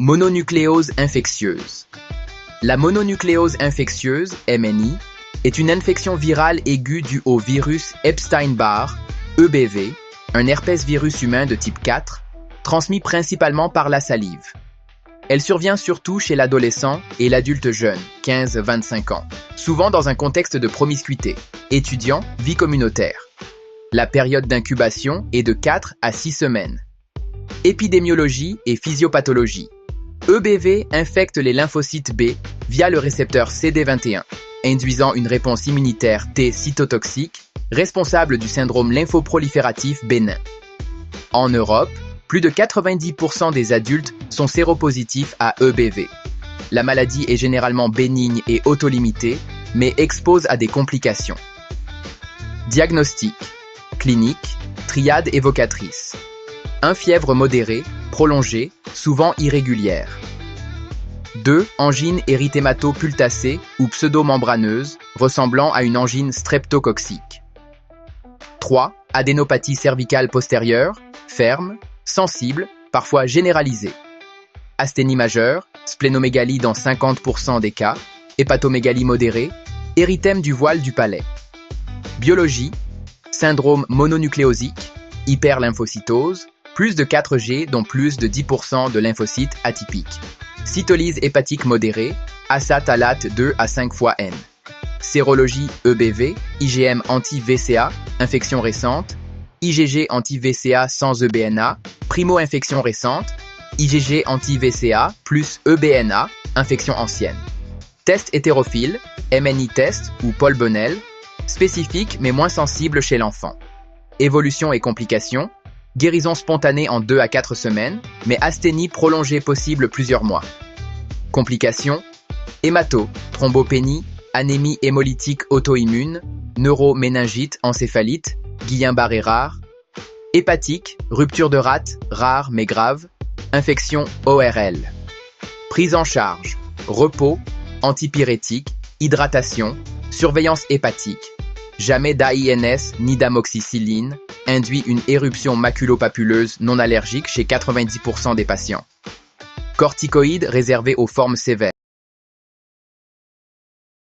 Mononucléose infectieuse. La mononucléose infectieuse, MNI, est une infection virale aiguë due au virus Epstein-Barr, EBV, un herpès virus humain de type 4, transmis principalement par la salive. Elle survient surtout chez l'adolescent et l'adulte jeune, 15-25 ans, souvent dans un contexte de promiscuité, étudiant, vie communautaire. La période d'incubation est de 4 à 6 semaines. Épidémiologie et physiopathologie. EBV infecte les lymphocytes B via le récepteur CD21, induisant une réponse immunitaire T cytotoxique, responsable du syndrome lymphoprolifératif bénin. En Europe, plus de 90% des adultes sont séropositifs à EBV. La maladie est généralement bénigne et autolimitée, mais expose à des complications. Diagnostic. Clinique. Triade évocatrice. 1. Fièvre modérée, prolongée, souvent irrégulière. 2. Angine érythémato-pultacée ou pseudomembraneuse, ressemblant à une angine streptococcique. 3. Adénopathie cervicale postérieure, ferme, sensible, parfois généralisée. Asthénie majeure, splénomégalie dans 50% des cas, hépatomégalie modérée, érythème du voile du palais. Biologie, syndrome mononucléosique, hyperlymphocytose, plus de 4G dont plus de 10% de lymphocytes atypiques. Cytolyse hépatique modérée, ASA-TALAT 2 à 5 fois N. Sérologie EBV, IgM anti-VCA, infection récente, IgG anti-VCA sans EBNA, primo-infection récente, IgG anti-VCA plus EBNA, infection ancienne. Test hétérophile, MNI test ou Paul Bonnell, spécifique mais moins sensible chez l'enfant. Évolution et complications, guérison spontanée en 2 à 4 semaines, mais asthénie prolongée possible plusieurs mois. Complications, hémato, thrombopénie, anémie hémolytique auto-immune, neuroméningite, encéphalite, Guillain-Barré rare, hépatique, rupture de rate, rare mais grave, infection ORL. Prise en charge, repos, antipyrétique, hydratation, surveillance hépatique. Jamais d'AINS ni d'amoxicilline, induit une éruption maculopapuleuse non allergique chez 90% des patients. Corticoïdes réservés aux formes sévères.